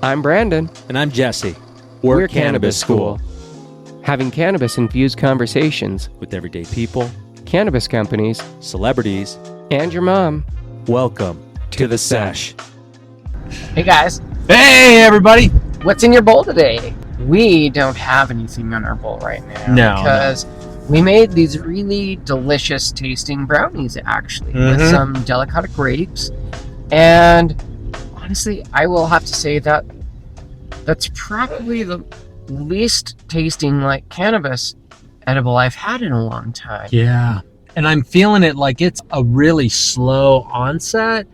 I'm Brandon. And I'm Jesse. We're Cannabis School. Having cannabis-infused conversations with everyday people, cannabis companies, celebrities, and your mom. Welcome to the Sesh. Hey guys. Hey everybody. What's in your bowl today? We don't have anything on our bowl right now. Because we made these really delicious tasting brownies actually with some delicate grapes. And honestly, I will have to say that that's probably the least tasting like cannabis edible I've had in a long time. Yeah. And I'm feeling it like it's a really slow onset,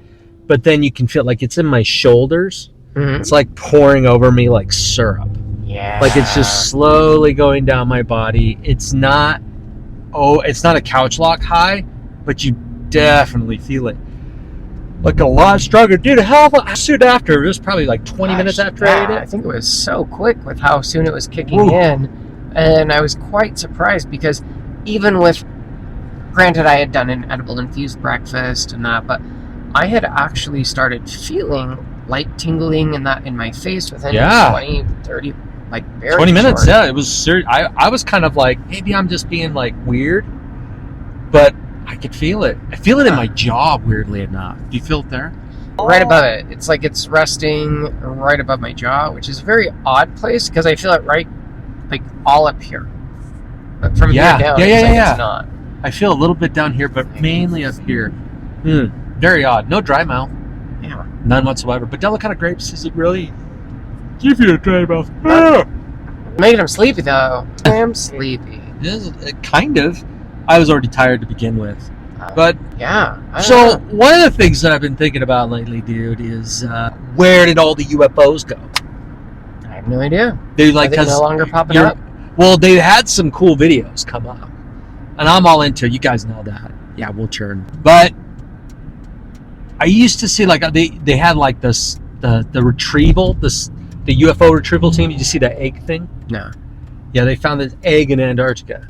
but then you can feel like it's in my shoulders. Mm-hmm. It's like pouring over me like syrup. Yeah. Like it's just slowly going down my body. It's not a couch lock high, but you definitely feel it. Like a lot stronger. Dude, how soon after? It was probably like 20 minutes after I ate it. I think it was so quick with how soon it was kicking in. And I was quite surprised because even with, granted I had done an edible infused breakfast and that, but I had actually started feeling light tingling and that in my face within 20, 30, like very 20 minutes, short. yeah. It was serious. I was kind of like, maybe I'm just being like weird, but I could feel it. I feel it in my jaw, weirdly enough. Do you feel it there? Right above it. It's like it's resting right above my jaw, which is a very odd place because I feel it right, like all up here. But from here down, it's not. I feel a little bit down here, but mainly up here. Very odd. No dry mouth. Yeah. None whatsoever. But delicate grapes doesn't really give you a dry mouth. Making him sleepy, though. I am sleepy. Kind of. I was already tired to begin with. But yeah. So one of the things that I've been thinking about lately, dude, is where did all the UFOs go? I have no idea. They're like, are they no longer popping up? Well, they had some cool videos come up, and I'm all into it. You guys know that. Yeah, we'll churn. But I used to see like they had like this the retrieval, the UFO retrieval team. Did you see that egg thing? No. Yeah, they found this egg in Antarctica.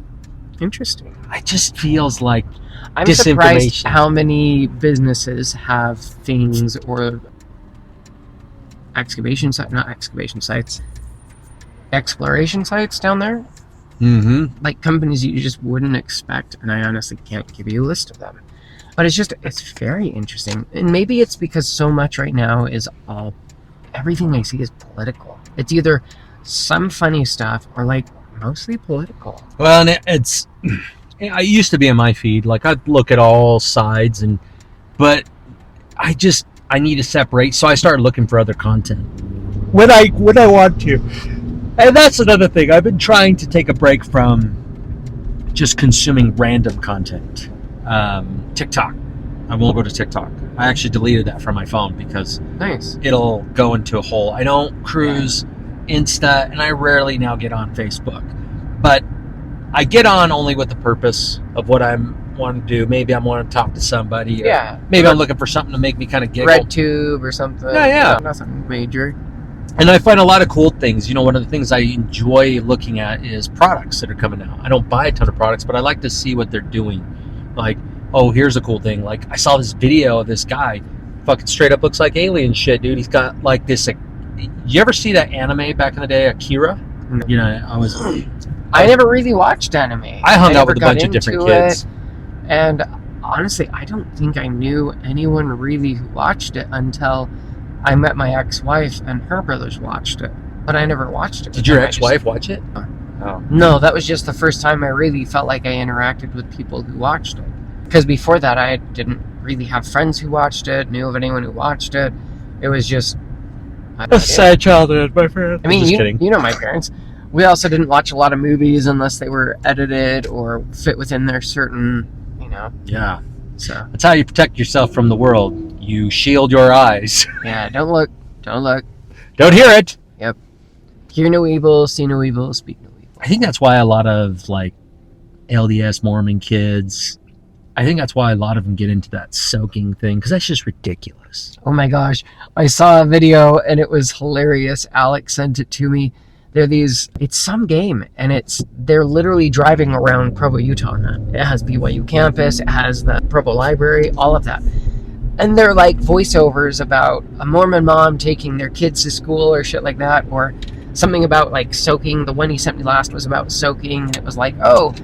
Interesting. It just feels like I'm surprised how many businesses have things or exploration sites down there. Mm-hmm. Like companies you just wouldn't expect, and I honestly can't give you a list of them. But it's very interesting. And maybe it's because so much right now is everything I see is political. It's either some funny stuff or like mostly political. Well, and I used to be in my feed, like I'd look at all sides, but I need to separate, so I started looking for other content when I want to. And that's another thing. I've been trying to take a break from just consuming random content. TikTok. I won't go to TikTok. I actually deleted that from my phone because it'll go into a hole. I don't cruise Insta, and I rarely now get on Facebook. But I get on only with the purpose of what I want to do. Maybe I want to talk to somebody. Or maybe I'm looking for something to make me kind of giggle. RedTube or something. Yeah. Nothing major. And I find a lot of cool things. One of the things I enjoy looking at is products that are coming out. I don't buy a ton of products, but I like to see what they're doing. Like, oh, here's a cool thing. Like, I saw this video of this guy. Fucking straight up looks like alien shit, dude. He's got like this. You ever see that anime back in the day, Akira? I never really watched anime. I hung out with a bunch of different kids. And honestly, I don't think I knew anyone really who watched it until I met my ex-wife and her brothers watched it. But I never watched it. Did your ex-wife watch it? Oh. No, that was just the first time I really felt like I interacted with people who watched it. Because before that, I didn't really have friends who watched it, knew of anyone who watched it. It was just... a sad childhood, my friend. I mean, you know my parents. We also didn't watch a lot of movies unless they were edited or fit within their certain, Yeah. So that's how you protect yourself from the world. You shield your eyes. Yeah, don't look. Don't hear it. Yep. Hear no evil, see no evil, speak no evil. I think that's why a lot of like LDS Mormon kids, I think that's why a lot of them get into that soaking thing, because that's just ridiculous. Oh my gosh. I saw a video and it was hilarious. Alex sent it to me. It's some game, and they're literally driving around Provo, Utah on that. It has BYU campus, it has the Provo Library, all of that. And they're like voiceovers about a Mormon mom taking their kids to school or shit like that, or something about like soaking. The one he sent me last was about soaking, and it was like, oh,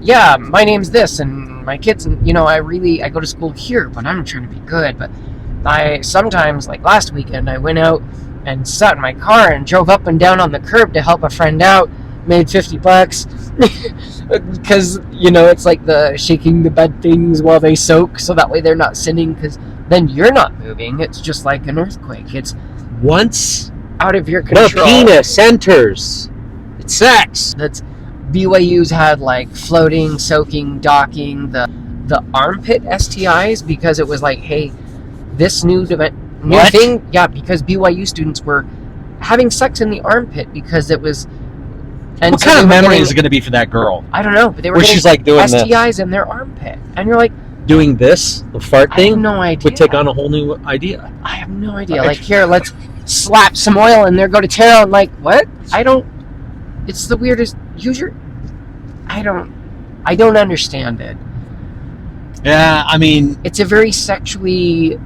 yeah, my name's this, and my kids, and I go to school here, but I'm trying to be good. But I sometimes, like last weekend, I went out and sat in my car and drove up and down on the curb to help a friend out, made $50 because it's like the shaking the bed things while they soak, so that way they're not sinning, because then you're not moving. It's just like an earthquake. It's once out of your control. The penis enters, it's sex. That's BYU's had like floating, soaking, docking, the armpit STIs, because it was like, hey, this new thing, yeah, because BYU students were having sex in the armpit because it was. And what kind of memory is it going to be for that girl? I don't know, but they were where she's like doing STIs in their armpit, and you're like, doing this, the fart thing. I have no idea. Would take on a whole new idea. I have no idea. Like, here, let's slap some oil in there, go to town. I'm like, what? It's the weirdest. I don't understand it. Yeah, I mean, it's a very sexually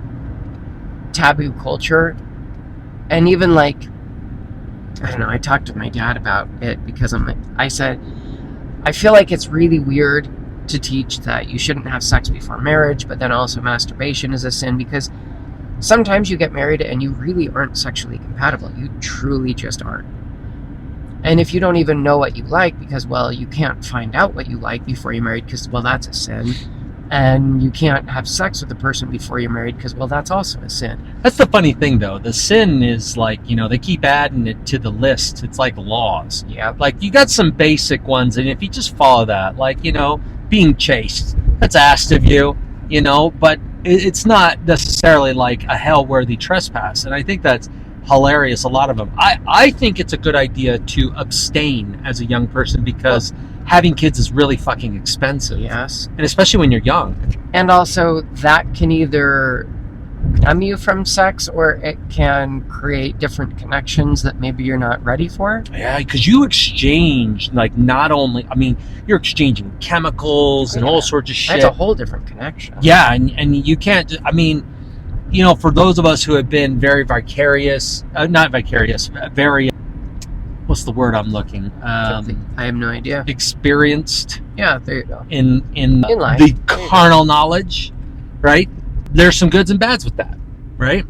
taboo culture, and even like, I don't know, I talked to my dad about it because I said, I feel like it's really weird to teach that you shouldn't have sex before marriage, but then also masturbation is a sin, because sometimes you get married and you really aren't sexually compatible. You truly just aren't. And if you don't even know what you like, because, well, you can't find out what you like before you're married, because, well, that's a sin. And you can't have sex with a person before you're married, because, well, that's also a sin. That's the funny thing, though. The sin is like, they keep adding it to the list. It's like laws. Yeah. Like, you got some basic ones, and if you just follow that, like, being chaste, that's asked of you, but it's not necessarily like a hell-worthy trespass. And I think that's hilarious, a lot of them. I think it's a good idea to abstain as a young person, because having kids is really fucking expensive. Yes. And especially when you're young. And also, that can either numb you from sex, or it can create different connections that maybe you're not ready for. Yeah, because you exchange, like, not only, you're exchanging chemicals and all sorts of shit. That's a whole different connection. Yeah, and you can't, for those of us who have been very vicarious, very, what's the word I'm looking? I have no idea. Experienced. Yeah, there you go. In life. The carnal knowledge, right? There's some goods and bads with that, right?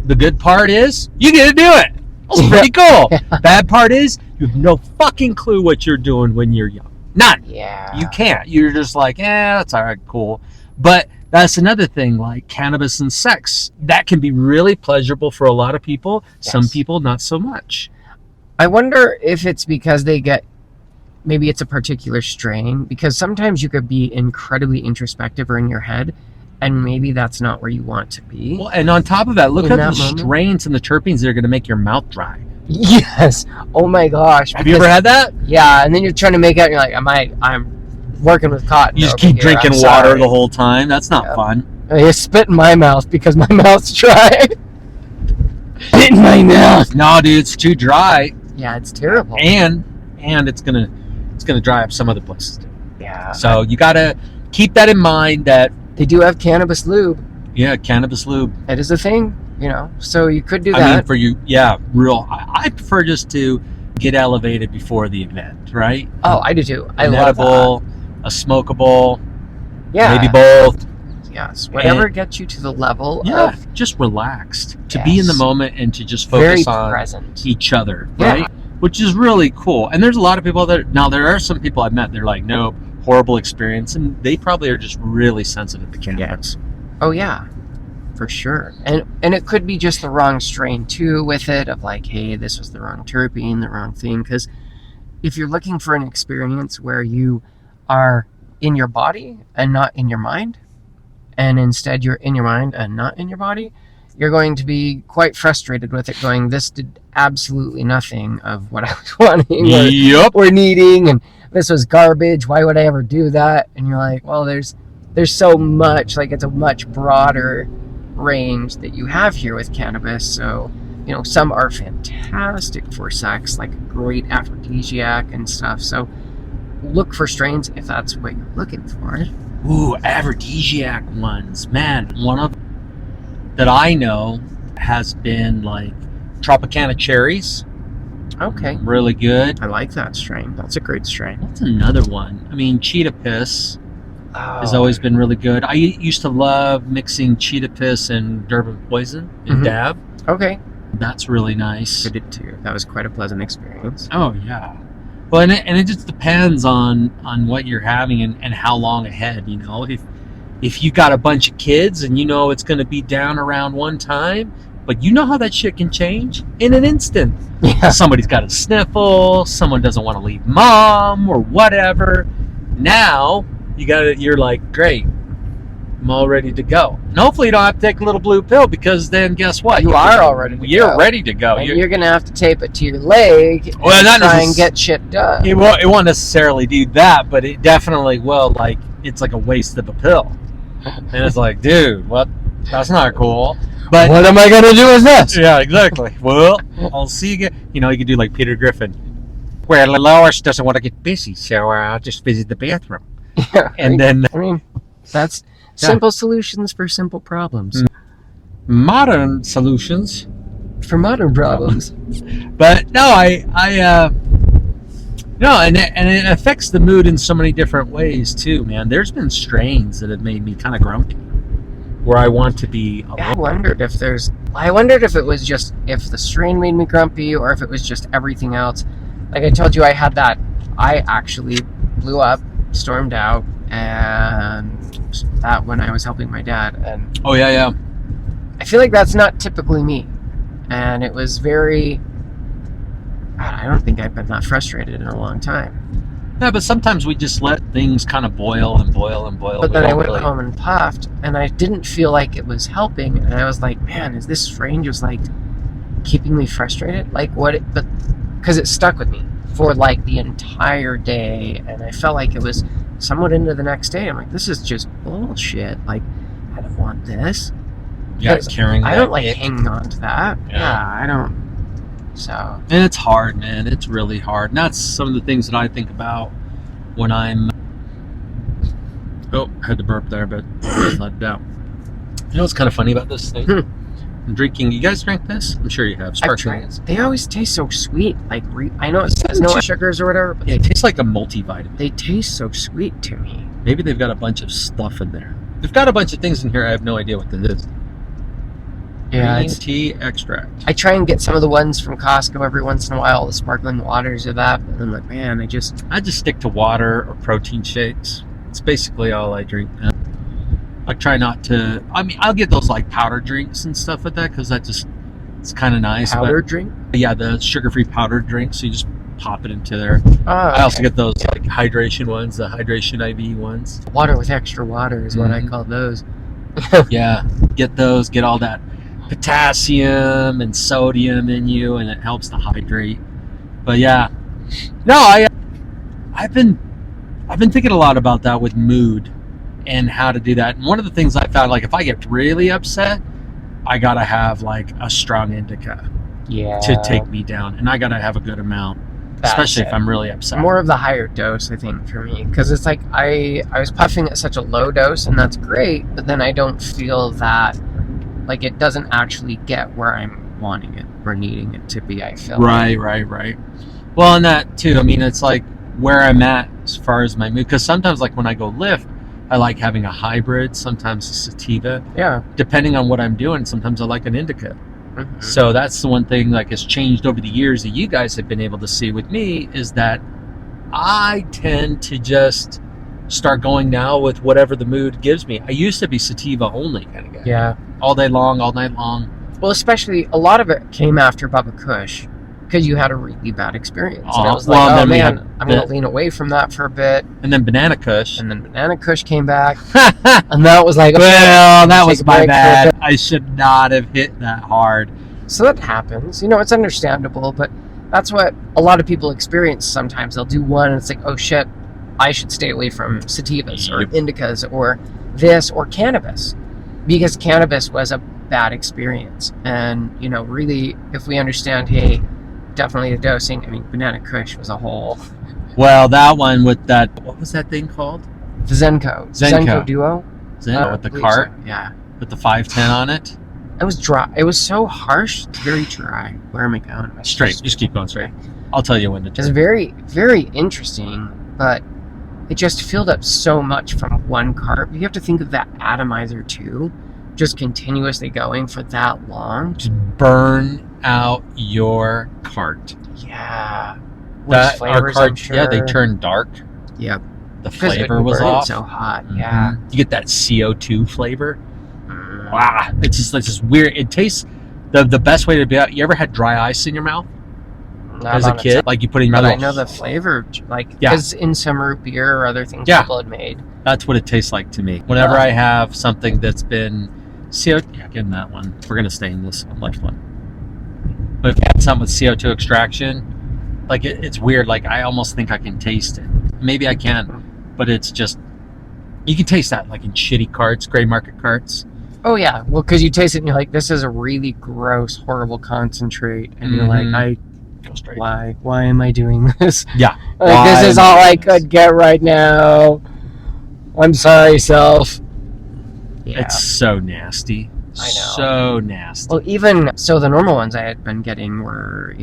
The good part is you get to do it. That's pretty cool. Yeah. Bad part is you have no fucking clue what you're doing when you're young. None. Yeah. You can't. You're just like, that's all right, cool. But that's another thing, like cannabis and sex. That can be really pleasurable for a lot of people. Yes. Some people, not so much. I wonder if it's because maybe it's a particular strain, because sometimes you could be incredibly introspective or in your head, and maybe that's not where you want to be. Well, and on top of that, look at the strains and the terpenes that are going to make your mouth dry. Yes. Oh my gosh. Have you ever had that? Yeah, and then you're trying to make out, and you're like, I'm working with cotton. You just keep drinking water the whole time. That's not fun. You spit in my mouth because my mouth's dry. Spit in my mouth. No, dude, it's too dry. Yeah, it's terrible. And it's gonna dry up some other places too. Yeah. So you gotta keep that in mind, that they do have cannabis lube. Yeah, cannabis lube. It is a thing, so you could do that. For you, yeah, I prefer just to get elevated before the event, right? Oh, I do too. I love edible, a smokable, yeah, maybe both. Yes, whatever gets you to the level of just relaxed, to be in the moment and to just focus on present. Each other, right? Which is really cool. And there's a lot of people now there are some people I've met, they're like, nope, horrible experience, and they probably are just really sensitive to cannabis. Oh yeah, for sure. And it could be just the wrong strain too with it, of like, hey, this was the wrong terpene, the wrong thing. Because if you're looking for an experience where you are in your body and not in your mind, and instead you're in your mind and not in your body, you're going to be quite frustrated with it, going, this did absolutely nothing of what I was wanting or needing, and this was garbage, why would I ever do that? And you're like, well, there's so much, like, it's a much broader range that you have here with cannabis. So, some are fantastic for sex, like a great aphrodisiac and stuff. So look for strains if that's what you're looking for. Ooh, aphrodisiac ones. Man, one of that I know has been like Tropicana cherries. Okay. Really good. I like that strain. That's a great strain. What's another one? I mean, cheetah piss has always been really good. I used to love mixing cheetah piss and Durban poison and dab. Okay. That's really nice. I did too. That was quite a pleasant experience. Oh yeah. Well, and it just depends on what you're having and how long ahead. You know, if you got a bunch of kids and you know it's going to be down around one time, but you know how that shit can change in an instant. Yeah. Somebody's got a sniffle. Someone doesn't want to leave mom or whatever. Now you're like, great, I'm all ready to go. And hopefully you don't have to take a little blue pill, because then guess what? You're ready to go. And you're going to have to tape it to your leg and try and get shit done. It won't necessarily do that, but it definitely will. Like, it's like a waste of a pill. And it's like, dude, what? That's not cool. But what am I going to do with this? Yeah, exactly. Well, I'll see you again. You know, you could do like Peter Griffin. Well, Lois doesn't want to get busy, so I'll just visit the bathroom. Yeah, and then... I mean, that's simple solutions for simple problems. Modern solutions for modern problems. But no, no, and it affects the mood in so many different ways too, man. There's been strains that have made me kind of grumpy, where I want to be alone. I wondered if it was just if the strain made me grumpy, or if it was just everything else. Like I told you, I actually blew up, stormed out, and that when I was helping my dad. And oh yeah. I feel like that's not typically me, and it was very. I don't think I've been that frustrated in a long time. Yeah, but sometimes we just let things kind of boil and boil and boil. But then I went home and puffed, and I didn't feel like it was helping. And I was like, man, is this strain just like keeping me frustrated? Like what? But because it stuck with me for like the entire day, and I felt like it was somewhat into the next day. I'm like, this is just bullshit. Like, I don't want this. Yeah, carrying that. I don't like hanging on to that. Yeah, I don't. So. And it's hard, man. It's really hard. And that's some of the things that I think about when I'm... Oh, I had to burp there, but let it out. You know what's kind of funny about this thing? I'm drinking... You guys drink this? I'm sure you have. Sparkling. They always taste so sweet. Like, I know it says no sugars or whatever, but it tastes like a multivitamin. They taste so sweet to me. Maybe they've got a bunch of stuff in there. They've got a bunch of things in here. I have no idea what this is. Yeah, green tea extract. I try and get some of the ones from Costco every once in a while, the sparkling waters or that. And I'm like, man, I just stick to water or protein shakes. It's basically all I drink now. I try not to. I mean, I'll get those like powder drinks and stuff like that, because it's kind of nice. Powder drink? Yeah, the sugar-free powdered drinks. So you just pop it into there. Oh, I also get those like hydration ones, the hydration IV ones. Water with extra water is what I call those. Yeah, get those. Get all that potassium and sodium in you, and it helps to hydrate. But yeah, no, I've been thinking a lot about that with mood and how to do that. And one of the things I found, like, if I get really upset, I gotta have like a strong indica to take me down, and I gotta have a good amount. Especially if I'm really upset. More of the higher dose, I think, for me. Because it's like I was puffing at such a low dose, and that's great, but then I don't feel that, like, it doesn't actually get where I'm wanting it or needing it to be, I feel. Right. Well, and that, too, I mean, it's like where I'm at as far as my mood. Because sometimes, like, when I go lift, I like having a hybrid, sometimes a sativa. Yeah. Depending on what I'm doing, sometimes I like an indica. Mm-hmm. So that's the one thing, like, has changed over the years that you guys have been able to see with me, is that I tend to just start going now with whatever the mood gives me. I used to be sativa only kind of guy. Yeah. All day long, all night long. Well, especially a lot of it came after Bubba Kush, because you had a really bad experience. And I was like, oh man, I'm going to lean away from that for a bit. And then Banana Kush. And then Banana Kush came back. And that was like, well, that was my bad. I should not have hit that hard. So that happens. You know, it's understandable, but that's what a lot of people experience sometimes. They'll do one and it's like, oh shit, I should stay away from sativas or indicas or this or cannabis. Because cannabis was a bad experience. And, you know, really, if we understand, hey, definitely the dosing. I mean, Banana Kush was a whole... Well, that one with that... What was that thing called? The Zenko Duo? With the cart? So. Yeah. With the 510 on it? It was dry. It was so harsh. It's very dry. Where am I going? Straight. Just keep going straight. I'll tell you when to turn. It's very, very interesting, but it just filled up so much from one cart. You have to think of that atomizer too, just continuously going for that long. Just burn out your cart. Yeah. That flavors, our cart, I'm sure. yeah, they turn dark. Yep. The flavor was off. So hot. Yeah. You get that CO2 flavor. Mm. Wow, it's just like this weird. It tastes the best way to be out. You ever had dry ice in your mouth Not as a on kid? its- Like you put it in your But mouth. I know the flavor, like, Yeah. because in some root beer or other things Yeah. people had made. That's what it tastes like to me. Whenever I have something that's been CO, yeah, give him that one. We're gonna stay in this left one. But if you had something with CO2 extraction, like it's weird. Like I almost think I can taste it. Maybe I can, but it's just you can taste that like in shitty carts, gray market carts. Oh yeah, well, because you taste it and you're like, this is a really gross, horrible concentrate, and you're like, Go straight. why am I doing this? Yeah. Like, this is all I could get right now. I'm sorry, self. Yeah. It's so nasty. I know. So nasty. Well, even so, the normal ones I had been getting were,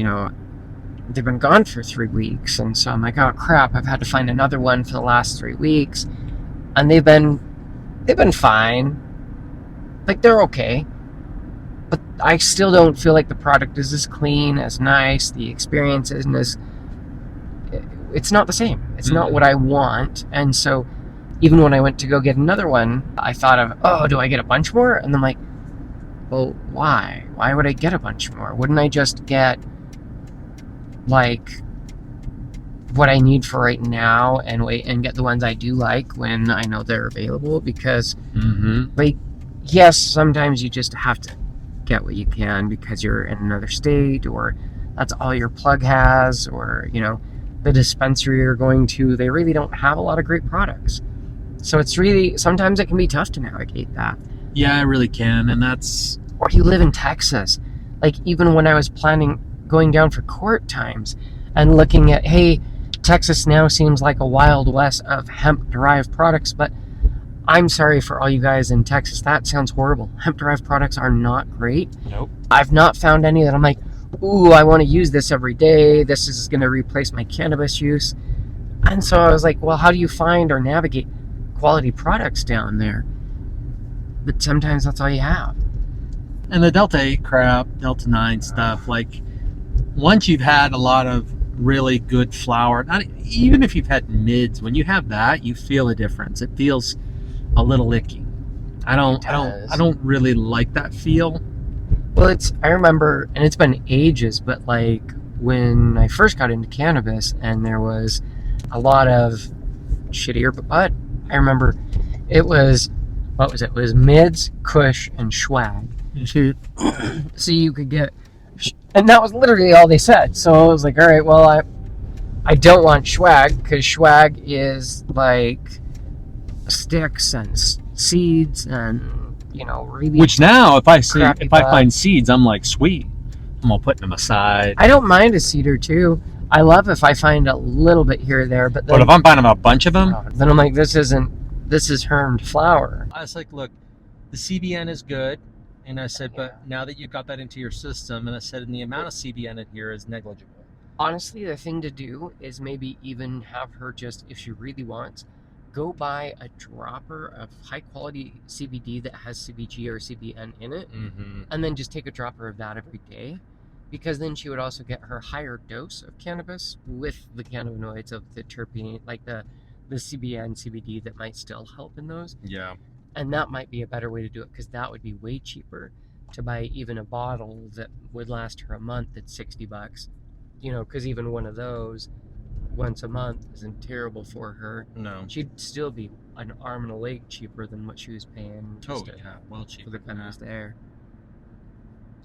they've been gone for 3 weeks, and so I'm like, oh crap, I've had to find another one for the last 3 weeks, and they've been fine. Like, they're okay, but I still don't feel like the product is as clean, as nice. The experience isn't as. It's not the same. It's not what I want, and so even when I went to go get another one, I thought of, oh, do I get a bunch more? And I'm like, well, why? Why would I get a bunch more? Wouldn't I just get, like, what I need for right now and wait and get the ones I do like when I know they're available? Because, like, yes, sometimes you just have to get what you can because you're in another state, or that's all your plug has, or, the dispensary you're going to, they really don't have a lot of great products. So it's really, sometimes it can be tough to navigate that. Yeah, it really can, and that's... Or you live in Texas. Like, even when I was planning going down for court times and looking at, hey, Texas now seems like a wild west of hemp-derived products, but I'm sorry for all you guys in Texas. That sounds horrible. Hemp-derived products are not great. Nope. I've not found any that I'm like, ooh, I want to use this every day. This is going to replace my cannabis use. And so I was like, well, how do you find or navigate quality products down there? But sometimes that's all you have. And the Delta 8 crap, Delta 9 stuff, like, once you've had a lot of really good flower, even if you've had mids, when you have that, you feel a difference. It feels a little icky. I don't really like that feel. Well, I remember, and it's been ages, but like when I first got into cannabis and there was a lot of shittier bud, I remember it was, what was it? It was mids, kush, and swag. So you could get, and that was literally all they said. So I was like, all right, well, I don't want swag, because swag is like sticks and seeds and, really. Which now, if I crappy find seeds, I'm like, sweet. I'm all putting them aside. I don't mind a seed or two. I love if I find a little bit here or there, but then, But if I'm buying a bunch of them, then I'm like, this is hermed flower. I was like, look, the CBN is good. And I said, but now that you've got that into your system, and I said, and the amount of CBN in here is negligible. Honestly, the thing to do is maybe even have her just, if she really wants, go buy a dropper of high quality CBD that has CBG or CBN in it, and then just take a dropper of that every day, because then she would also get her higher dose of cannabis with the cannabinoids of the terpene, like the CBN, CBD that might still help in those. Yeah. And that might be a better way to do it, because that would be way cheaper to buy even a bottle that would last her a month at $60. Because even one of those once a month isn't terrible for her. No. She'd still be an arm and a leg cheaper than what she was paying. Well cheaper. For the cannabis there.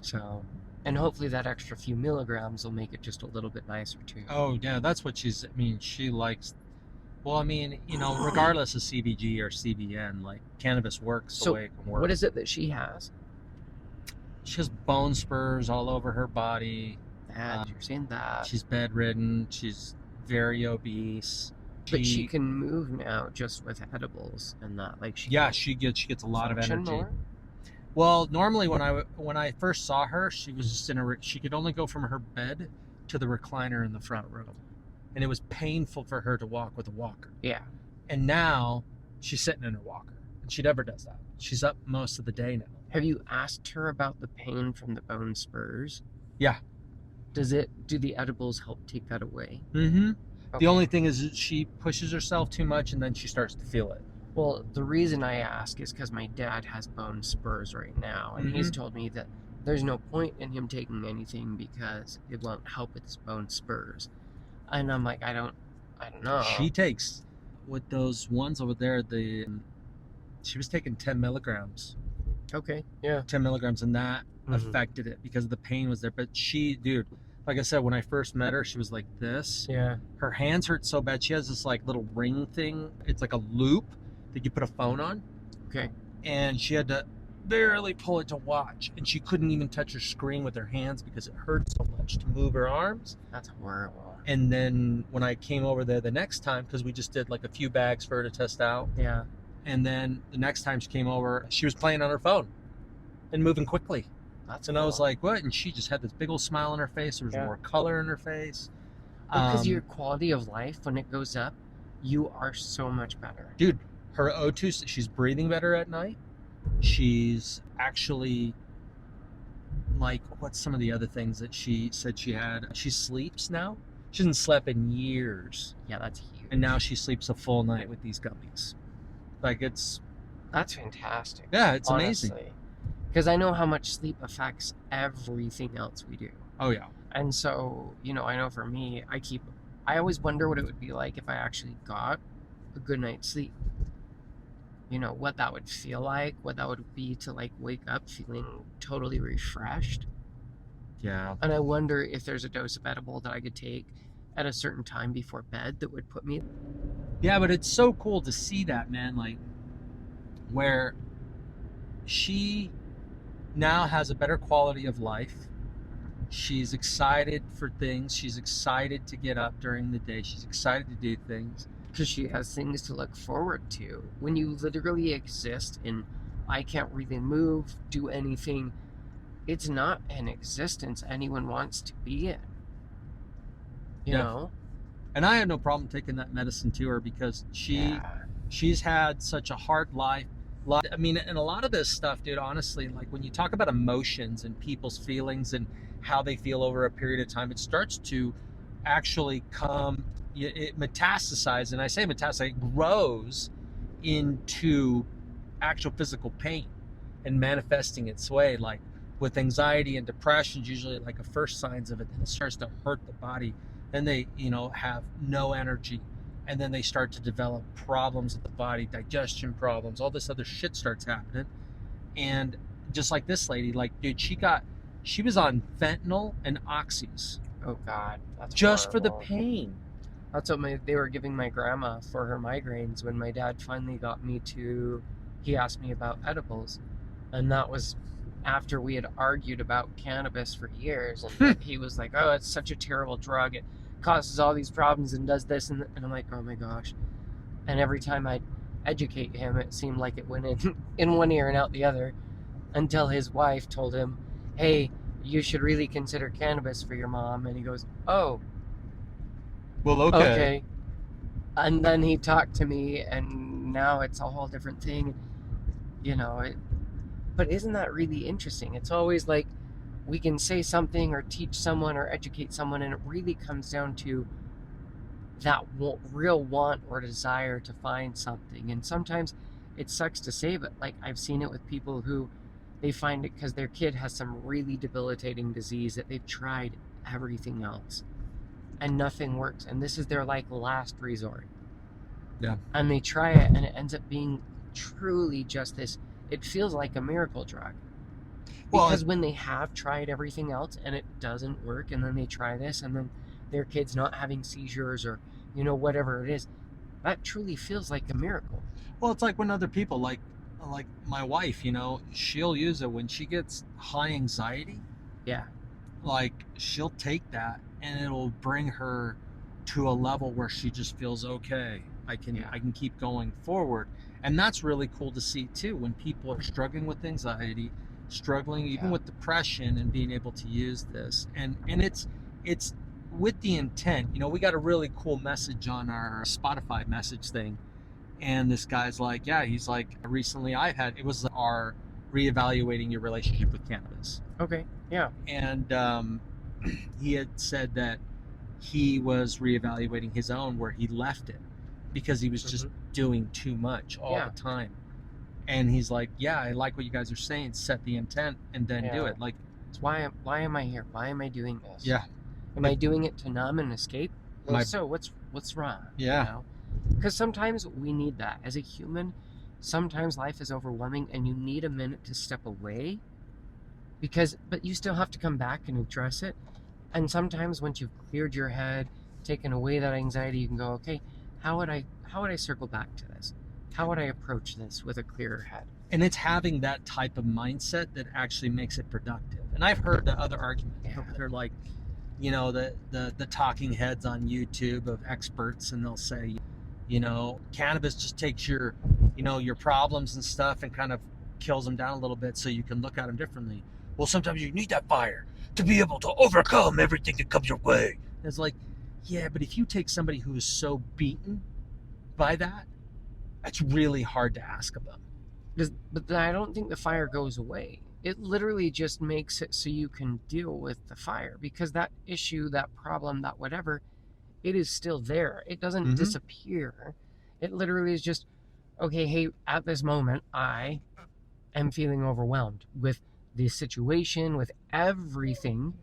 So, and hopefully that extra few milligrams will make it just a little bit nicer too. Oh yeah, that's what she likes. Well, regardless of CBG or CBN, like, cannabis works the way it can work. What is it that she has? She has bone spurs all over her body. You're saying that. She's bedridden. She's very obese. But she can move now just with edibles and that. Like, she gets a lot of energy. More? Well, normally when I first saw her, she was just she could only go from her bed to the recliner in the front room, and it was painful for her to walk with a walker. Yeah. And now she's sitting in her walker, and she never does that. She's up most of the day now. Have you asked her about the pain from the bone spurs? Yeah. Do the edibles help take that away? Mm-hmm. Okay. The only thing is she pushes herself too much, and then she starts to feel it. Well, the reason I ask is because my dad has bone spurs right now, and he's told me that there's no point in him taking anything because it won't help with his bone spurs. And I'm like, I don't know. She takes, with those ones over there, she was taking 10 milligrams. Okay, yeah. 10 milligrams, and that affected it because the pain was there. But dude, like I said, when I first met her, she was like this. Yeah. Her hands hurt so bad. She has this like little ring thing. It's like a loop that you put a phone on. Okay. And she had to barely pull it to watch, and she couldn't even touch her screen with her hands because it hurt so much to move her arms. That's horrible. And then when I came over there the next time, because we just did like a few bags for her to test out. Yeah. And then the next time she came over, she was playing on her phone and moving quickly. That's and cool. I was like, what? And she just had this big old smile on her face. There was more color in her face. Because your quality of life, when it goes up, you are so much better. Dude, her O2, she's breathing better at night. She's actually, like, what's some of the other things that she said she had? She sleeps now. She hasn't slept in years. Yeah, that's huge. And now she sleeps a full night with these gummies. Like, that's fantastic. Yeah, it's amazing. Because I know how much sleep affects everything else we do. Oh, yeah. And so, I know for me, I always wonder what it would be like if I actually got a good night's sleep. What that would feel like, what that would be to like wake up feeling totally refreshed. Yeah. And I wonder if there's a dose of edible that I could take at a certain time before bed that would put me. Yeah, but it's so cool to see that, man, like where she now has a better quality of life. She's excited for things. She's excited to get up during the day. She's excited to do things. Because she has things to look forward to. When you literally exist and I can't really move, do anything, it's not an existence anyone wants to be in. You know? And I have no problem taking that medicine to her because she's had such a hard life. I mean, and a lot of this stuff, dude, honestly, like when you talk about emotions and people's feelings and how they feel over a period of time, it starts to actually it metastasizes, and I say metastasize, it grows into actual physical pain and manifesting its way. Like with anxiety and depression, usually like a first signs of it, then it starts to hurt the body. Then they, have no energy. And then they start to develop problems with the body, digestion problems, all this other shit starts happening. And just like this lady, like, dude, she was on fentanyl and oxys. Oh God, that's just horrible. For the pain. That's what they were giving my grandma for her migraines when my dad finally got me he asked me about edibles. And that was after we had argued about cannabis for years. And he was like, oh, it's such a terrible drug. It causes all these problems and does this. And I'm like, oh my gosh. And every time I'd educate him, it seemed like it went in one ear and out the other, until his wife told him, hey, you should really consider cannabis for your mom. And he goes, oh, well, okay. And then he talked to me, and now it's a whole different thing, but isn't that really interesting? It's always like we can say something or teach someone or educate someone, and it really comes down to that real want or desire to find something. And sometimes it sucks to say, but like I've seen it with people who they find it because their kid has some really debilitating disease that they've tried everything else and nothing works, and this is their like last resort. Yeah. And they try it, and it ends up being truly just this. It feels like a miracle drug. Because when they have tried everything else and it doesn't work, and then they try this, and then their kid's not having seizures or whatever it is, that truly feels like a miracle. Well, it's like when other people, like my wife, she'll use it when she gets high anxiety. Yeah. Like she'll take that and it'll bring her to a level where she just feels okay. I can keep going forward. And that's really cool to see too, when people are struggling with anxiety, struggling even with depression, and being able to use this. And it's with the intent. You know, we got a really cool message on our Spotify message thing. And this guy's like, yeah, he's like, recently it was our reevaluating your relationship with cannabis. Okay. Yeah. And he had said that he was reevaluating his own, where he left it because he was just doing too much all the time. And he's like, yeah, I like what you guys are saying. Set the intent and then do it. Like, it's why am I here? Why am I doing this? Yeah. Am I doing it to numb and escape? Well, so what's wrong? Yeah. You know? Because sometimes we need that as a human. Sometimes life is overwhelming and you need a minute to step away, but you still have to come back and address it. And sometimes once you've cleared your head, taken away that anxiety, you can go, okay, how would I circle back to this? How would I approach this with a clearer head? And it's having that type of mindset that actually makes it productive. And I've heard the other argument. They're like, you know, the talking heads on YouTube of experts, and they'll say, you know, cannabis just takes your problems and stuff and kind of kills them down a little bit so you can look at them differently. Well, sometimes you need that fire to be able to overcome everything that comes your way. And it's like, yeah, but if you take somebody who is so beaten by that, that's really hard to ask of them. But I don't think the fire goes away. It literally just makes it so you can deal with the fire, because that issue, that problem, that whatever, it is still there. It doesn't disappear. It literally is just, okay, hey, at this moment, I am feeling overwhelmed with the situation, with everything.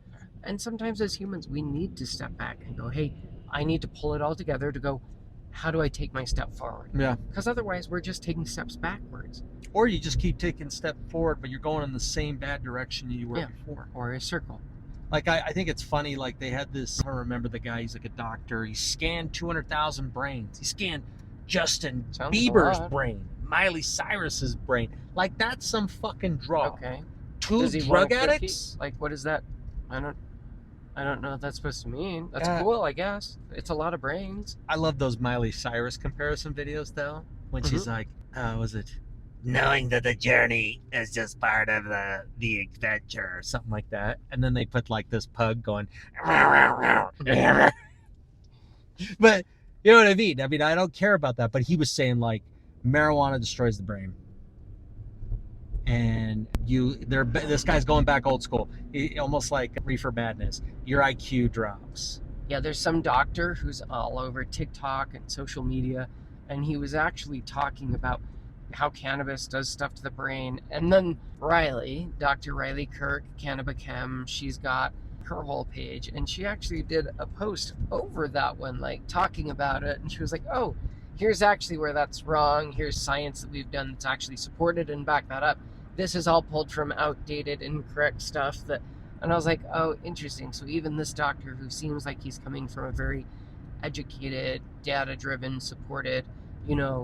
And sometimes as humans, we need to step back and go, hey, I need to pull it all together to go, how do I take my step forward? Yeah. Because otherwise, we're just taking steps backwards. Or you just keep taking a step forward, but you're going in the same bad direction you were before. Or a circle. Like, I think it's funny, like, they had this, I don't remember the guy, he's like a doctor, he scanned 200,000 brains. He scanned Justin Bieber's brain, Miley Cyrus's brain. Like, that's some fucking draw. Okay. Two drug addicts? Like, what is that? I don't know what that's supposed to mean. That's cool, I guess. It's a lot of brains. I love those Miley Cyrus comparison videos, though, when she's like, was it knowing that the journey is just part of the adventure or something like that, and then they put like this pug going but you know what I mean? I don't care about that, but he was saying like marijuana destroys the brain, and this guy's going back old school, almost like reefer madness. Your IQ drops. Yeah, there's some doctor who's all over TikTok and social media, and he was actually talking about how cannabis does stuff to the brain. And then Dr. Riley Kirk, Cannabichem, she's got her whole page, and she actually did a post over that one, like talking about it. And she was like, oh, here's actually where that's wrong. Here's science that we've done that's actually supported and backed that up. This is all pulled from outdated, incorrect stuff. And I was like, oh, interesting. So even this doctor, who seems like he's coming from a very educated, data-driven, supported,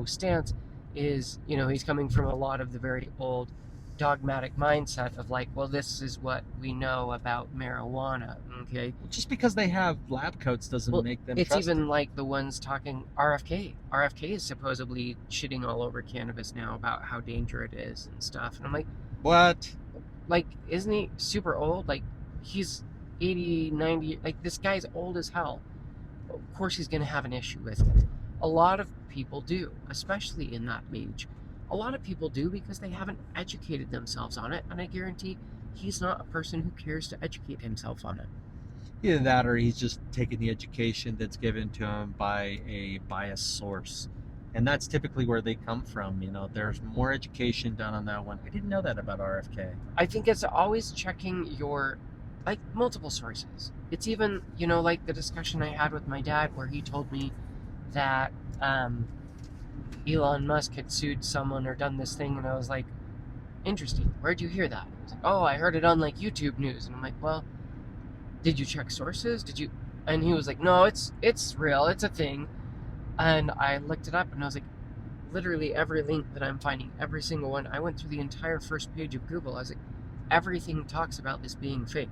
stance, is, he's coming from a lot of the very old dogmatic mindset of like, well, this is what we know about marijuana. Okay. Just because they have lab coats doesn't make them trusted. Even like the ones talking RFK. RFK is supposedly shitting all over cannabis now about how dangerous it is and stuff. And I'm like, what? Like, isn't he super old? Like, he's 80, 90, like this guy's old as hell. Of course he's going to have an issue with it. A lot of people do, especially in that age. A lot of people do because they haven't educated themselves on it, and I guarantee he's not a person who cares to educate himself on it. Either that, or he's just taking the education that's given to him by a biased source. And that's typically where they come from. There's more education done on that one. I didn't know that about RFK. I think it's always checking your, like, multiple sources. It's even, like the discussion I had with my dad where he told me that Elon Musk had sued someone or done this thing, and I was like, interesting, where'd you hear that? He was like, oh, I heard it on like YouTube news. And I'm like, well, did you check sources? Did you? And he was like, no, it's real, it's a thing. And I looked it up, and I was like, literally every link that I'm finding, every single one, I went through the entire first page of Google. I was like, everything talks about this being fake,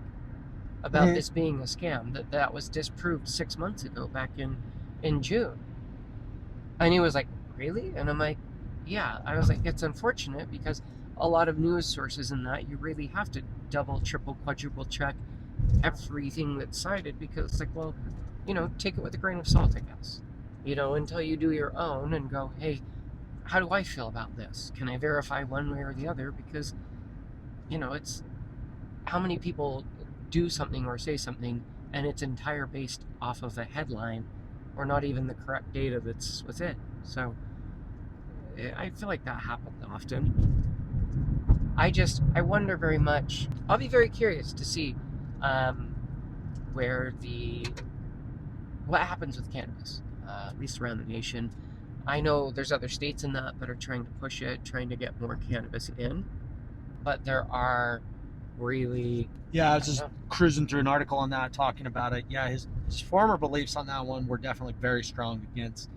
about this being a scam, that was disproved 6 months ago, back in June. And he was like, really? And I'm like, yeah, I was like, it's unfortunate because a lot of news sources in that you really have to double, triple, quadruple check everything that's cited because it's like, well, take it with a grain of salt, I guess. Until you do your own and go, hey, how do I feel about this? Can I verify one way or the other? Because, it's how many people do something or say something and it's entire based off of a headline or not even the correct data that's with it. So I feel like that happens often. I wonder very much. I'll be very curious to see what happens with cannabis, at least around the nation. I know there's other states in that are trying to push it, trying to get more cannabis in, but there are really... Yeah, I was just cruising through an article on that, talking about it. Yeah, his former beliefs on that one were definitely very strong against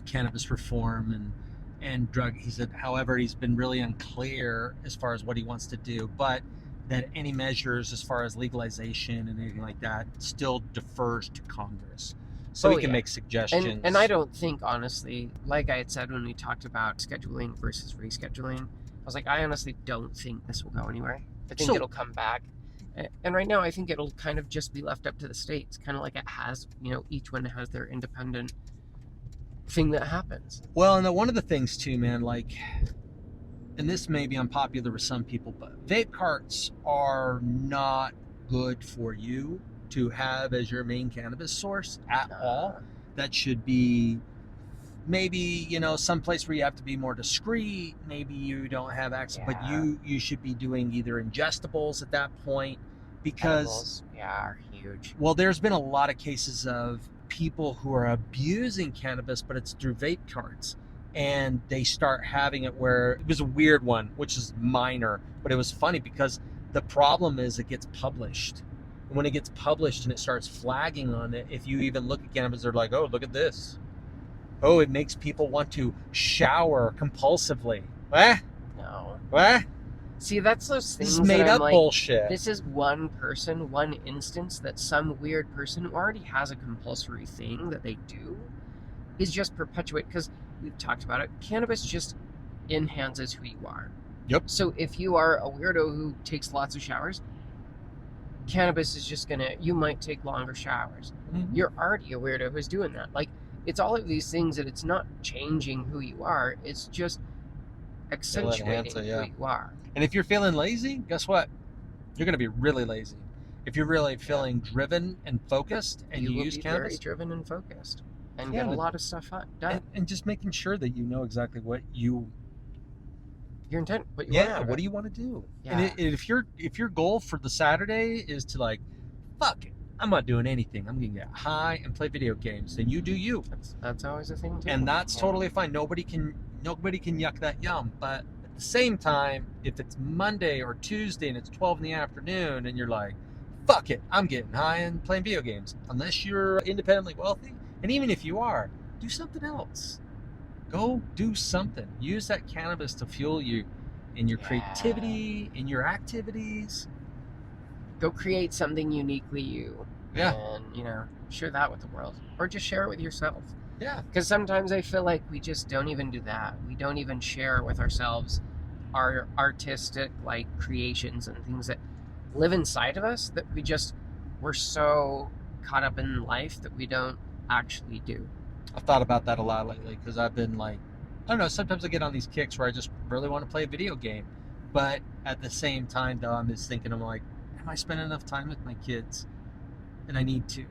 cannabis reform and drug. He said, however, he's been really unclear as far as what he wants to do, but that any measures as far as legalization and anything like that still defers to Congress. So he can make suggestions. And I don't think, honestly, like I had said when we talked about scheduling versus rescheduling, I was like, I honestly don't think this will go anywhere. I think it'll come back. And right now, I think it'll kind of just be left up to the states, kind of like it has, each one has their independent thing that happens. Well, and one of the things too, man, like, and this may be unpopular with some people, but vape carts are not good for you to have as your main cannabis source at all. That should be maybe, someplace where you have to be more discreet. Maybe you don't have access, but you should be doing either ingestibles at that point, because edibles, are huge. Well, there's been a lot of cases of people who are abusing cannabis, but it's through vape carts, and they start having it where it was a weird one, which is minor, but it was funny because the problem is it gets published. And when it gets published and it starts flagging on it, if you even look at cannabis, they're like, oh, look at this. Oh, it makes people want to shower compulsively. What? No. What? See, that's those things. This is made up bullshit. This is one person, one instance that some weird person who already has a compulsory thing that they do is just perpetuate, because we've talked about it. Cannabis just enhances who you are. Yep. So if you are a weirdo who takes lots of showers, cannabis is just you might take longer showers. Mm-hmm. You're already a weirdo who's doing that. Like, it's all of these things that it's not changing who you are. It's just accentuating who you are. And if you're feeling lazy, guess what? You're going to be really lazy. If you're really feeling driven and focused, and you use cannabis, very driven and focused, and get a lot of stuff done. And just making sure that you know exactly what your intent. What do you want to do? Yeah. And if your goal for the Saturday is to, like, fuck it, I'm not doing anything, I'm gonna get high and play video games, then you do you. That's always a thing too. And that's totally fine. Nobody can yuck that yum. But at the same time, if it's Monday or Tuesday and it's 12 in the afternoon and you're like, fuck it, I'm getting high and playing video games, unless you're independently wealthy, and even if you are, do something else. Go do something. Use that cannabis to fuel you in your creativity, in your activities. Go create something uniquely you. Yeah. And, share that with the world. Or just share it with yourself. Yeah. Because sometimes I feel like we just don't even do that. We don't even share with ourselves our artistic, creations and things that live inside of us, that we're so caught up in life that we don't actually do. I've thought about that a lot lately, because I've been I don't know, sometimes I get on these kicks where I just really want to play a video game. But at the same time, though, I'm just thinking, I'm like, am I spending enough time with my kids? And I need to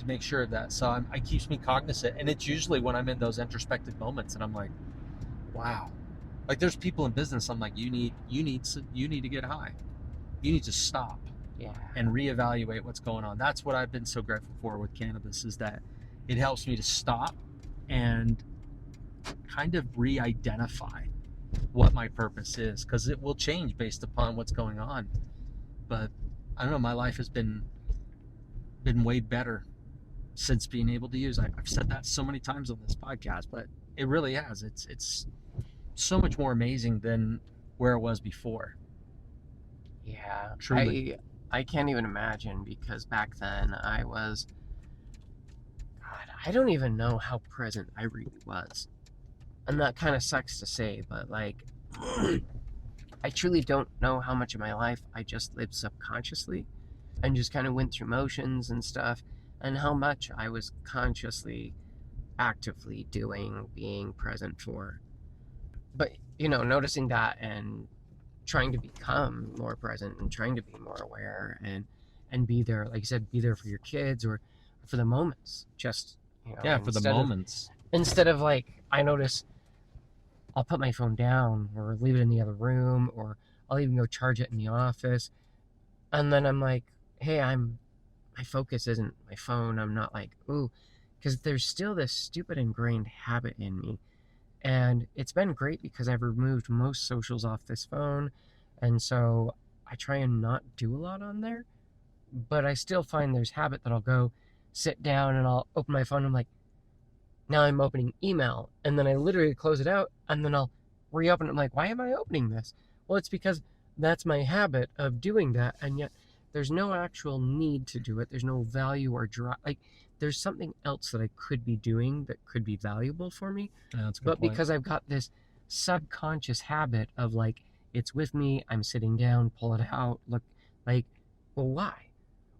make sure of that. So it keeps me cognizant. And it's usually when I'm in those introspective moments and I'm like, wow. Like, there's people in business, I'm like, you need to get high. You need to stop and reevaluate what's going on. That's what I've been so grateful for with cannabis, is that it helps me to stop and kind of re-identify what my purpose is, because it will change based upon what's going on. But I don't know, my life has been way better since being able to use. I've said that so many times on this podcast, but it really has. It's so much more amazing than where it was before. Yeah, truly. I can't even imagine, because back then I don't even know how present I really was. And that kind of sucks to say, but like, I truly don't know how much of my life I just lived subconsciously and just kind of went through motions and stuff, and how much I was consciously, actively being present for. But, noticing that and trying to become more present and trying to be more aware and be there, like you said, be there for your kids or for the moments. Just, for the moments. Instead of like, I notice I'll put my phone down or leave it in the other room, or I'll even go charge it in the office. And then I'm like, hey, my focus isn't my phone. I'm not like, ooh, because there's still this stupid ingrained habit in me. And it's been great because I've removed most socials off this phone. And so I try and not do a lot on there. But I still find there's habit that I'll go sit down and I'll open my phone. And I'm like, now I'm opening email. And then I literally close it out and then I'll reopen it. I'm like, why am I opening this? Well, it's because that's my habit of doing that. And yet there's no actual need to do it. There's no value or drive. Like, there's something else that I could be doing that could be valuable for me. Yeah, that's a good but point. Because I've got this subconscious habit of like, it's with me, I'm sitting down, pull it out, look, like, well, why?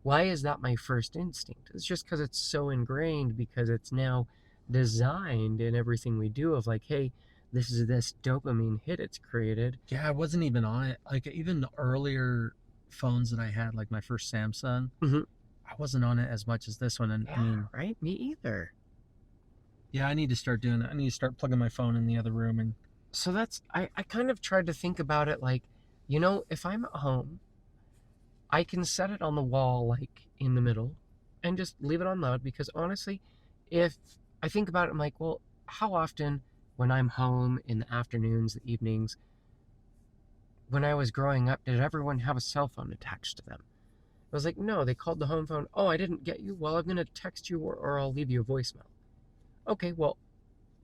Why is that my first instinct? It's just because it's so ingrained, because it's now designed in everything we do of like, hey, this is this dopamine hit it's created. Yeah, I wasn't even on it. Like, even the earlier phones that I had, like my first Samsung, I wasn't on it as much as this one. And Yeah, I mean, right? Me either. Yeah, I need to start doing that. I need to start plugging my phone in the other room. And so that's, I kind of tried to think about it like, if I'm at home, I can set it on the wall, like in the middle, and just leave it on loud. Because honestly, if I think about it, I'm like, well, how often when I'm home in the afternoons, the evenings, when I was growing up, did everyone have a cell phone attached to them? I was like, no, they called the home phone. Oh, I didn't get you? Well, I'm going to text you or I'll leave you a voicemail. Okay, well,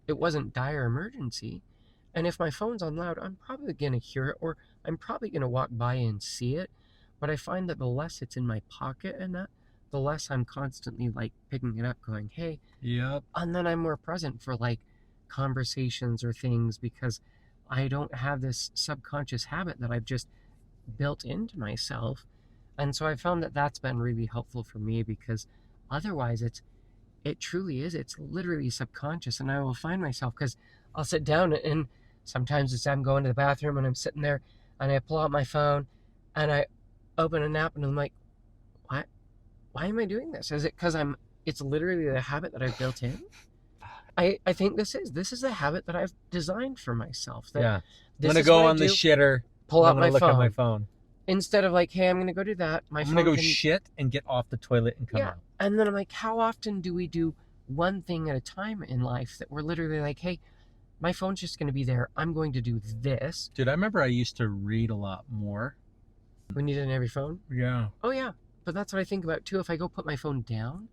it wasn't dire emergency. And if my phone's on loud, I'm probably going to hear it, or I'm probably going to walk by and see it. But I find that the less it's in my pocket and that, the less I'm constantly like picking it up going, hey. Yep. And then I'm more present for like conversations or things, because I don't have this subconscious habit that I've just built into myself. And so I found that that's been really helpful for me, because otherwise it truly is, it's literally subconscious. And I will find myself, because I'll sit down and sometimes it's I'm going to the bathroom and I'm sitting there and I pull out my phone and I open an app and I'm like, why am I doing this? Is it because it's literally the habit that I've built in? I think this is the habit that I've designed for myself. That I'm going to go on the shitter, pull out my look phone. At my phone. Instead of like, hey, I'm going to go do that. I'm going to go shit and get off the toilet and come out. And then I'm like, how often do we do one thing at a time in life that we're literally like, hey, my phone's just going to be there. I'm going to do this. Dude, I remember I used to read a lot more. When you didn't have your phone? Yeah. Oh, yeah. But that's what I think about, too. If I go put my phone down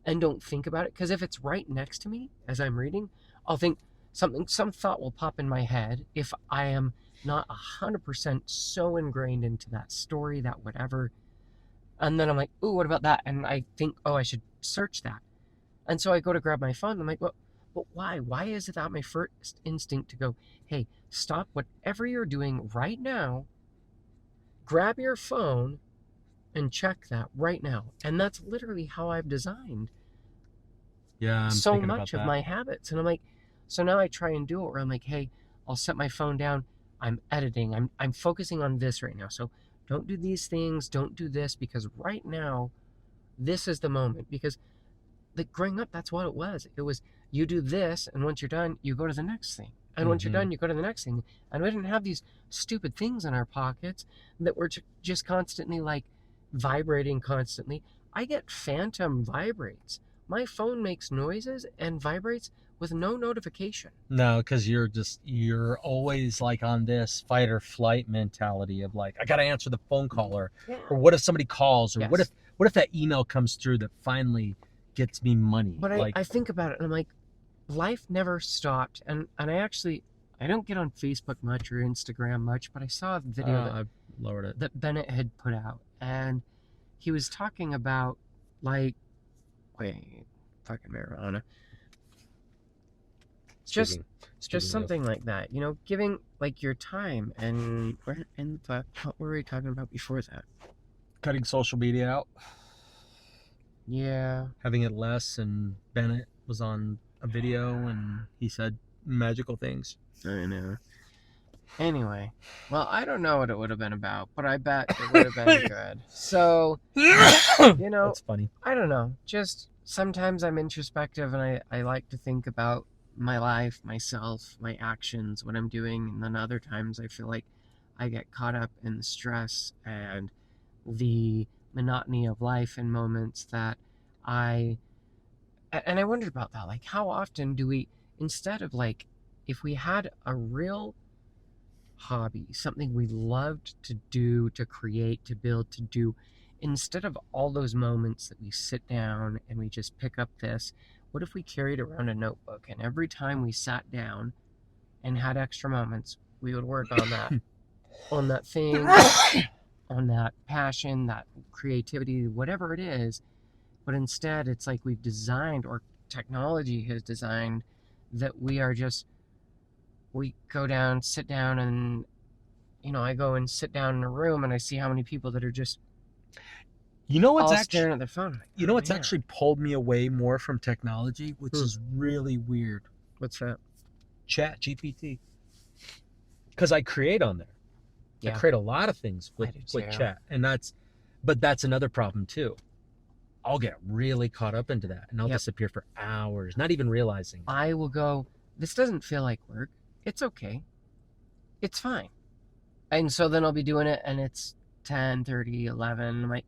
and don't think about it, because if it's right next to me as I'm reading, I'll think some thought will pop in my head if I am not 100% so ingrained into that story, that whatever. And then I'm like, ooh, what about that? And I think, oh, I should search that. And so I go to grab my phone. And I'm like, well, but why? Why is it that my first instinct to go, hey, stop whatever you're doing right now, grab your phone, and check that right now? And that's literally how I've designed so much of my habits. And I'm like, so now I try and do it where I'm like, hey, I'll set my phone down. I'm editing. I'm focusing on this right now. So don't do these things. Don't do this, because right now, this is the moment. Because like growing up, that's what it was. It was, you do this, and once you're done, you go to the next thing. And once you're done, you go to the next thing. And we didn't have these stupid things in our pockets that were just constantly like vibrating constantly. I get phantom vibrates. My phone makes noises and vibrates with no notification. No, because you're always like on this fight or flight mentality of like, I got to answer the phone call, or what if somebody calls, or what if that email comes through that finally gets me money? But I think about it and I'm like, life never stopped. And I don't get on Facebook much or Instagram much, but I saw a video I lowered it, that Bennett had put out, and he was talking about like, fucking marijuana. Speaking just of, something like that, you know, giving like your time. And what were we talking about before that? cutting social media out, Yeah. having it less, and Bennett was on a video and he said magical things. I know. Anyway, well, I don't know what it would have been about, but I bet it would have been good. So, you know, That's funny. I don't know. Just sometimes I'm introspective and I like to think about my life, myself, my actions, what I'm doing. And then other times I feel like I get caught up in the stress and the monotony of life in moments that I. And I wondered about that. Like, how often do we, instead of like, if we had a real hobby, something we loved to do, to create, to build, to do, instead of all those moments that we sit down and we just pick up this, what if we carried around a notebook and every time we sat down and had extra moments, we would work on that thing, on that passion, that creativity, whatever it is. But instead, it's like we've designed, or technology has designed, that we go down, sit down, and I go and sit down in a room and I see how many people that are just all staring at their phone. Like, you know what's actually pulled me away more from technology, which is really weird? What's that? Chat GPT. Because I create on there. Yeah. I create a lot of things with chat. And that's another problem too. I'll get really caught up into that and I'll disappear for hours, not even realizing. I will go, this doesn't feel like work. It's okay. It's fine. And so then I'll be doing it and it's 10:30, 11. I'm like,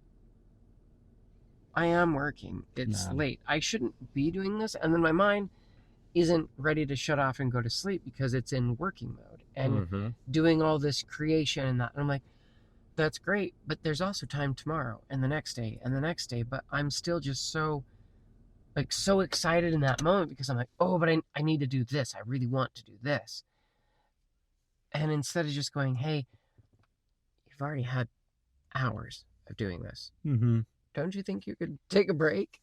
I am working. It's late. I shouldn't be doing this. And then my mind isn't ready to shut off and go to sleep because it's in working mode and doing all this creation and that. And I'm like, that's great, but there's also time tomorrow and the next day and the next day. But I'm still just so excited in that moment because I'm like, oh, but I need to do this. I really want to do this. And instead of just going, hey, you've already had hours of doing this. Don't you think you could take a break?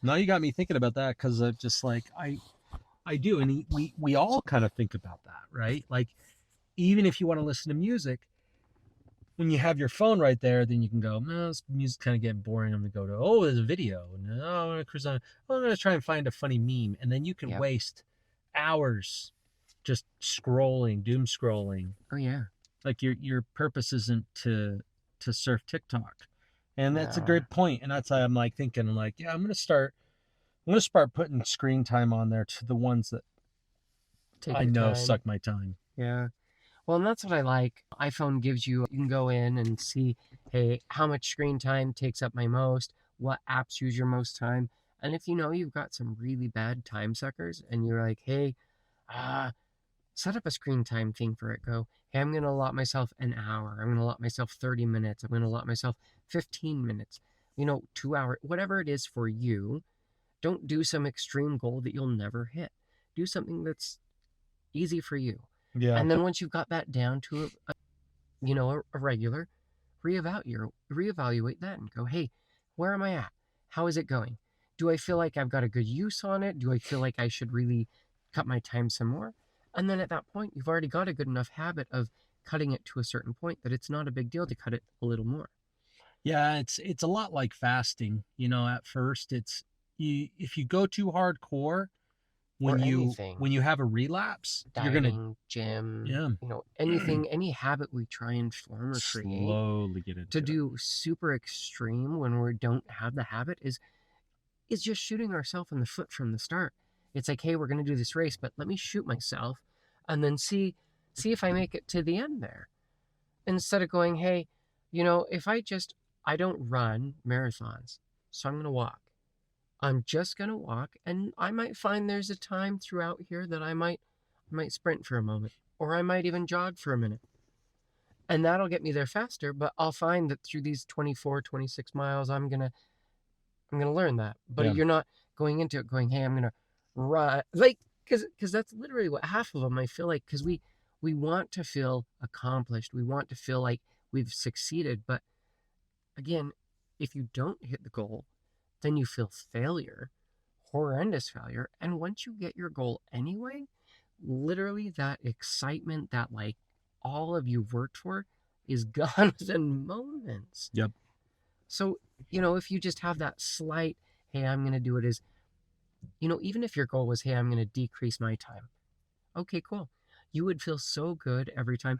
Now you got me thinking about that because of just like I do, and we all kind of think about that, right? Like, even if you want to listen to music, when you have your phone right there, then you can go, no, this music's kind of getting boring. I'm gonna go to, there's a video, and I'm gonna cruise on. I'm gonna try and find a funny meme, and then you can waste hours just scrolling, doom scrolling. Oh yeah. Like your purpose isn't to surf TikTok. And that's a great point. And that's why I'm like thinking, I'm like, yeah, I'm gonna start putting screen time on there to the ones that I know suck my time. Yeah. Well, and that's what I like. iPhone gives you can go in and see, hey, how much screen time takes up my most, what apps use your most time. And if you know you've got some really bad time suckers and you're like, hey, set up a screen time thing for it. Go, hey, I'm going to allot myself an hour. I'm going to allot myself 30 minutes. I'm going to allot myself 15 minutes, 2 hours, whatever it is for you. Don't do some extreme goal that you'll never hit. Do something that's easy for you. Yeah. And then once you've got that down to a regular, reevaluate that and go, hey, where am I at? How is it going? Do I feel like I've got a good use on it? Do I feel like I should really cut my time some more? And then at that point, you've already got a good enough habit of cutting it to a certain point that it's not a big deal to cut it a little more. Yeah, it's a lot like fasting. At first if you go too hardcore, when you have a relapse, dieting, you're gonna gym, anything, any habit we try and form or create, slowly get into to do super extreme when we don't have the habit is just shooting ourselves in the foot from the start. It's like, hey, we're going to do this race, but let me shoot myself and then see if I make it to the end there. Instead of going, hey, if I don't run marathons, so I'm going to walk. I'm just going to walk, and I might find there's a time throughout here that I might sprint for a moment, or I might even jog for a minute. And that'll get me there faster, but I'll find that through these 24, 26 miles, I'm going to learn that. But you're not going into it going, hey, I'm going to run. Like, because that's literally what half of them I feel like, because we want to feel accomplished. We want to feel like we've succeeded. But again, if you don't hit the goal, then you feel failure, horrendous failure. And once you get your goal anyway, literally that excitement that like all of you worked for is gone within moments. Yep. So, if you just have that slight, hey, I'm going to do it as, even if your goal was, hey, I'm going to decrease my time. Okay, cool. You would feel so good every time.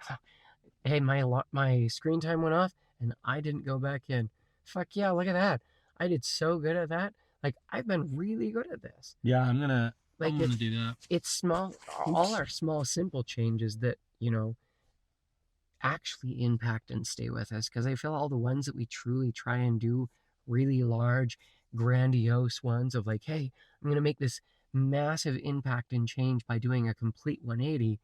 Hey, my screen time went off and I didn't go back in. Fuck yeah, look at that. I did so good at that. Like, I've been really good at this. Yeah, I'm gonna do that. It's small, all our small, simple changes that, actually impact and stay with us. Because I feel all the ones that we truly try and do, really large, grandiose ones of like, hey, I'm going to make this massive impact and change by doing a complete 180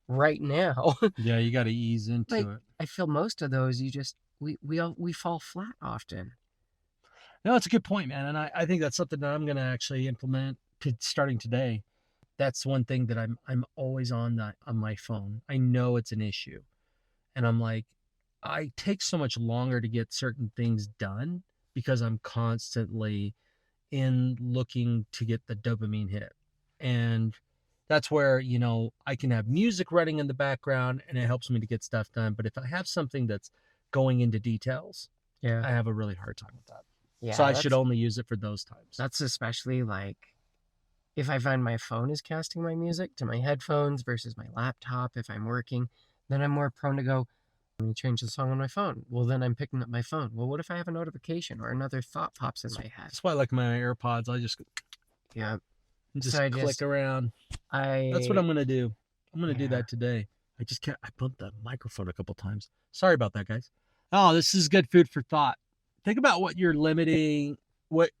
right now. Yeah, you got to ease into like, it. I feel most of those, we fall flat often. No, it's a good point, man. And I think that's something that I'm going to actually implement starting today. That's one thing that I'm always on my phone. I know it's an issue. And I'm like, I take so much longer to get certain things done because I'm constantly in looking to get the dopamine hit. And that's where, I can have music running in the background and it helps me to get stuff done. But if I have something that's going into details, I have a really hard time with that. Yeah, so I should only use it for those times. That's especially like if I find my phone is casting my music to my headphones versus my laptop if I'm working, then I'm more prone to go, I'm going to change the song on my phone. Well, then I'm picking up my phone. Well, what if I have a notification or another thought pops in my head? That's why I like my AirPods. I just click around. That's what I'm going to do. I'm going to do that today. I bumped the microphone a couple times. Sorry about that, guys. Oh, this is good food for thought. Think about what you're limiting, what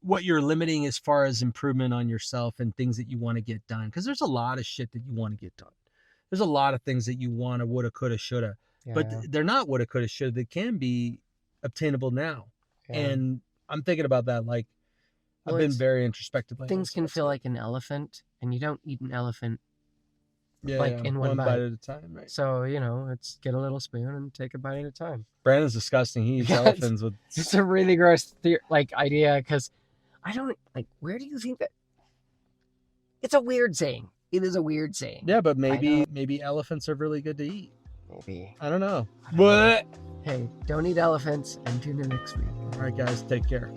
you're limiting as far as improvement on yourself and things that you want to get done. Because there's a lot of shit that you want to get done. There's a lot of things that you want to, woulda, coulda, shoulda. But they're not woulda, coulda, shoulda. They can be obtainable now. Yeah. And I'm thinking about that. Like, I've been very introspective. Things can feel like an elephant, and you don't eat an elephant in one bite at a time, right? So, it's get a little spoon and take a bite at a time. Brandon's disgusting. He eats elephants with... It's a really gross idea, because I don't... where do you think that... It's a weird saying. It is a weird saying. Yeah, but maybe elephants are really good to eat. Maybe. I don't know. But hey, don't eat elephants, and tune in next week. All right, guys, take care.